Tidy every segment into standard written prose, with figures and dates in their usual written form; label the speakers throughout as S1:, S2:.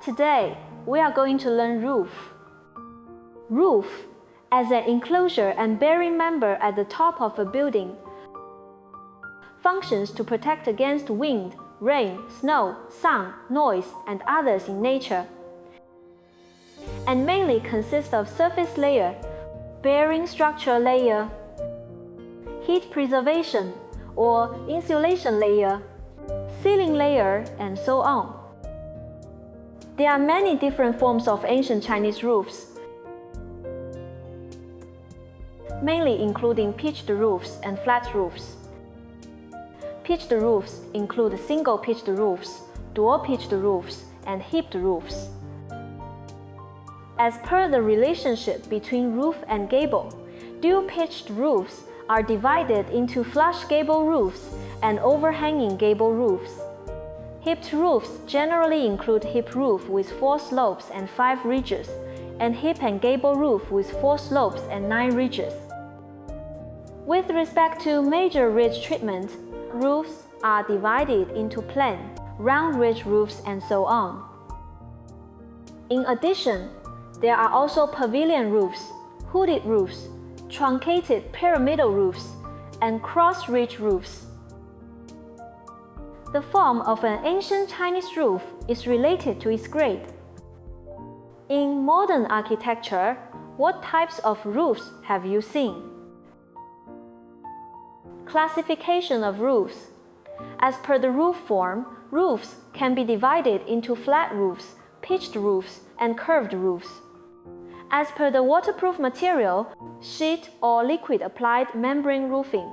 S1: Today, we are going to learn roof. Roof, as an enclosure and bearing member at the top of a building, functions to protect against wind, rain, snow, sun, noise, and others in nature, and mainly consists of surface layer, bearing structure layer, heat preservation or insulation layer, ceiling layer, and so on. There are many different forms of ancient Chinese roofs, mainly including pitched roofs and flat roofs. Pitched roofs include single-pitched roofs, dual-pitched roofs, and hipped roofs. As per the relationship between roof and gable, dual-pitched roofs are divided into flush gable roofs and overhanging gable roofs. Hipped roofs generally include hip roof with 4 slopes and 5 ridges, and hip and gable roof with 4 slopes and 9 ridges. With respect to major ridge treatment, roofs are divided into plain, round ridge roofs, and so on. In addition, there are also pavilion roofs, hooded roofs, truncated pyramidal roofs, and cross ridge roofs. The form of an ancient Chinese roof is related to its grade. In modern architecture, what types of roofs have you seen? Classification of roofs. As per the roof form, roofs can be divided into flat roofs, pitched roofs, and curved roofs. As per the waterproof material, sheet or liquid applied membrane roofing,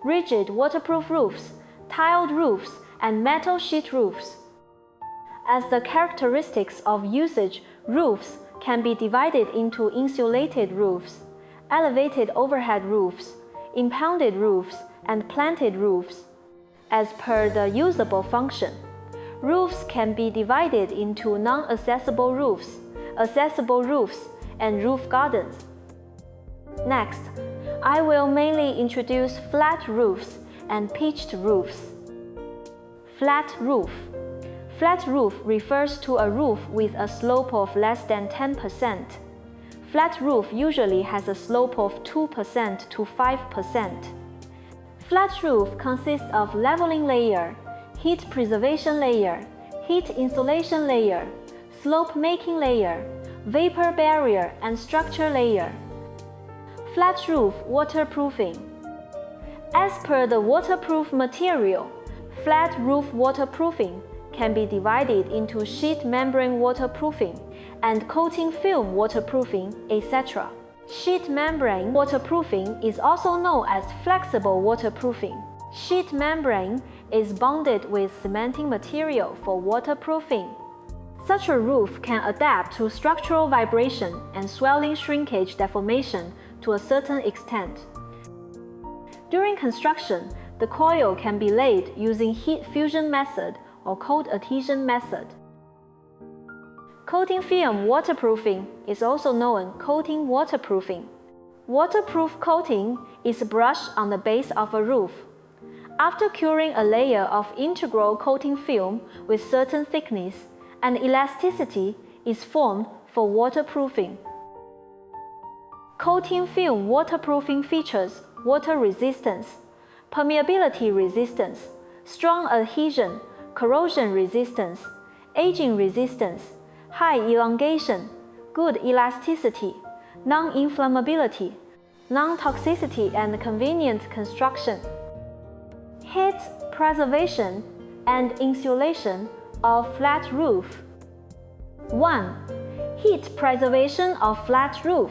S1: rigid waterproof roofs, tiled roofs, and metal sheet roofs. As the characteristics of usage, roofs can be divided into insulated roofs, elevated overhead roofs, impounded roofs, and planted roofs. As per the usable function, roofs can be divided into non-accessible roofs, accessible roofs, and roof gardens. Next, I will mainly introduce flat roofs and pitched roofs. Flat roof. Flat roof refers to a roof with a slope of less than 10%. Flat roof usually has a slope of 2% to 5%. Flat roof consists of leveling layer, heat preservation layer, heat insulation layer, slope making layer, vapor barrier, and structure layer. Flat roof waterproofing. As per the waterproof material, flat roof waterproofing can be divided into sheet membrane waterproofing and coating film waterproofing, etc. Sheet membrane waterproofing is also known as flexible waterproofing. Sheet membrane is bonded with cementing material for waterproofing. Such a roof can adapt to structural vibration and swelling shrinkage deformation to a certain extent. During construction, the coil can be laid using heat fusion method or cold adhesion method. Coating film waterproofing is also known as coating waterproofing. Waterproof coating is brushed on the base of a roof. After curing a layer of integral coating film with certain thickness, and elasticity is formed for waterproofing. Coating film waterproofing features water resistance, permeability resistance, strong adhesion, corrosion resistance, aging resistance, high elongation, good elasticity, non-inflammability, non-toxicity, and convenient construction. Heat preservation and insulation of flat roof. 1. Heat preservation of flat roof.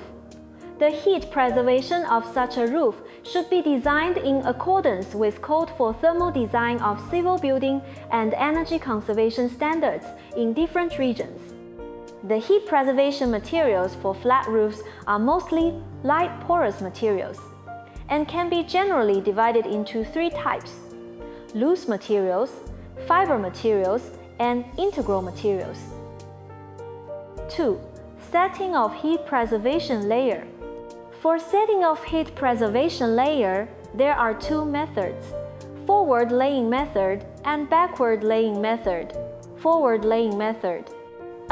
S1: The heat preservation of such a roof should be designed in accordance with Code for Thermal Design of Civil Building and Energy Conservation standards in different regions. The heat preservation materials for flat roofs are mostly light porous materials and can be generally divided into 3 types: loose materials, fiber materials, and integral materials. 2. Setting of heat preservation layer. For setting of heat preservation layer, there are 2 methods: forward laying method and backward laying method. Forward laying method.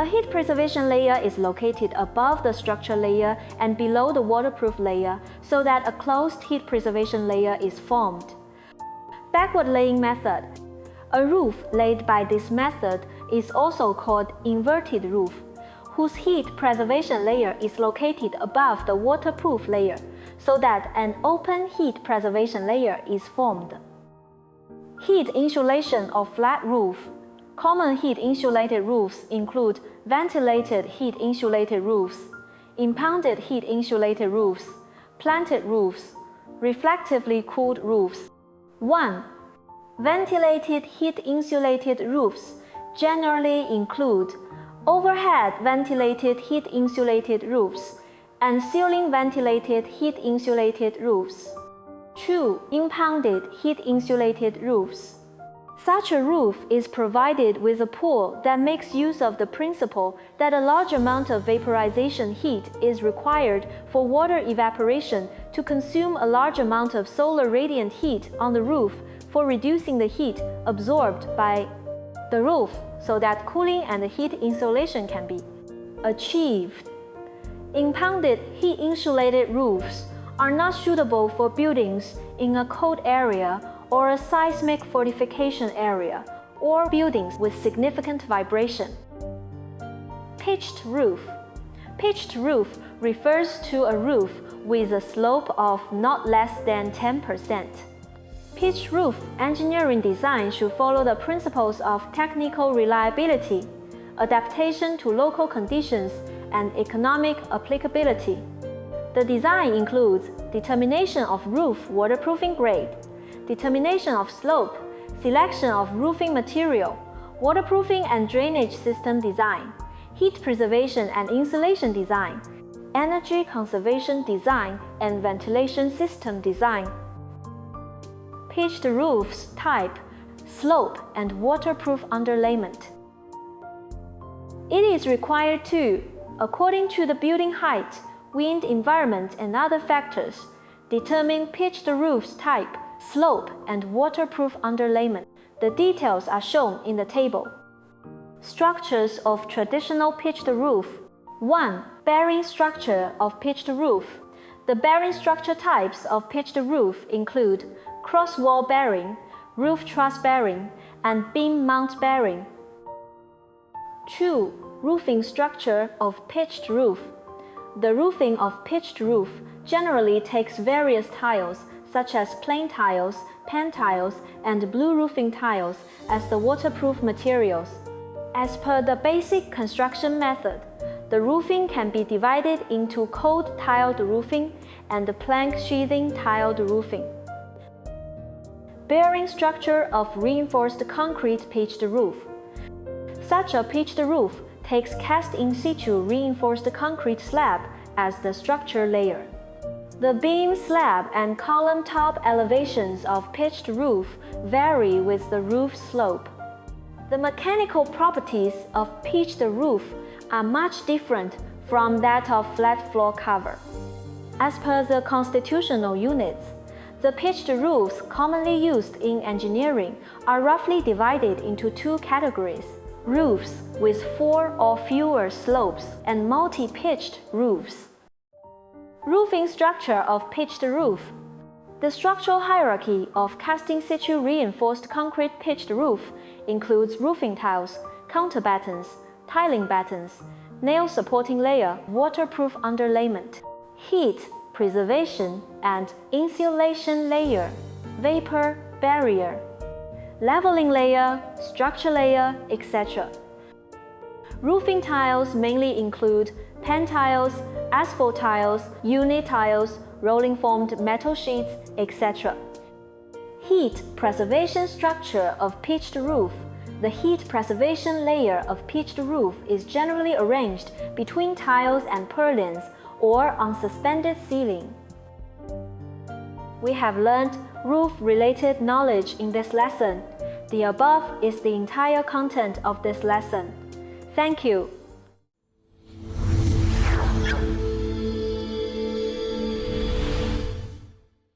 S1: A heat preservation layer is located above the structure layer and below the waterproof layer so that a closed heat preservation layer is formed. Backward laying method. A roof laid by this method is also called inverted roof, whose heat preservation layer is located above the waterproof layer so that an open heat preservation layer is formed. Heat insulation of flat roof. Common heat-insulated roofs include ventilated heat-insulated roofs, impounded heat-insulated roofs, planted roofs, reflectively cooled roofs. 1. Ventilated heat-insulated roofs generally include overhead ventilated heat-insulated roofs and ceiling ventilated heat-insulated roofs. 2. Impounded heat-insulated roofs. Such a roof is provided with a pool that makes use of the principle that a large amount of vaporization heat is required for water evaporation to consume a large amount of solar radiant heat on the roof for reducing the heat absorbed by the roof so that cooling and heat insulation can be achieved. Impounded heat-insulated roofs are not suitable for buildings in a cold area or a seismic fortification area, or buildings with significant vibration. Pitched roof. Pitched roof refers to a roof with a slope of not less than 10%. Pitched roof engineering design should follow the principles of technical reliability, adaptation to local conditions, and economic applicability. The design includes determination of roof waterproofing grade, determination of slope, selection of roofing material, waterproofing and drainage system design, heat preservation and insulation design, energy conservation design, and ventilation system design. Pitched roofs type, slope, and waterproof underlayment. It is required to, according to the building height, wind environment, and other factors, determine pitched roofs type, slope, and waterproof underlayment. The details are shown in the table. Structures of traditional pitched roof. 1. Bearing structure of pitched roof. The bearing structure types of pitched roof include cross-wall bearing, roof truss bearing, and beam mount bearing. 2. Roofing structure of pitched roof. The roofing of pitched roof generally takes various tiles, such as plain tiles, pan tiles, and blue roofing tiles as the waterproof materials. As per the basic construction method, the roofing can be divided into cold tiled roofing and plank sheathing tiled roofing. Bearing structure of reinforced concrete pitched roof. Such a pitched roof takes cast in situ reinforced concrete slab as the structure layer. The beam, slab, and column top elevations of pitched roof vary with the roof slope. The mechanical properties of pitched roof are much different from that of flat floor cover. As per the constitutional units, the pitched roofs commonly used in engineering are roughly divided into two categories: roofs with 4 or fewer slopes and multi-pitched roofs. Roofing structure of pitched roof. The structural hierarchy of cast-in situ reinforced concrete pitched roof includes roofing tiles, counterbattens, tiling battens, nail supporting layer, waterproof underlayment, heat preservation and insulation layer, vapor barrier, leveling layer, structure layer, etc. Roofing tiles mainly include pan tiles, asphalt tiles, uni tiles, rolling formed metal sheets, etc. Heat preservation structure of pitched roof. The heat preservation layer of pitched roof is generally arranged between tiles and purlins or on suspended ceiling. We have learned roof-related knowledge in this lesson. The above is the entire content of this lesson. Thank you.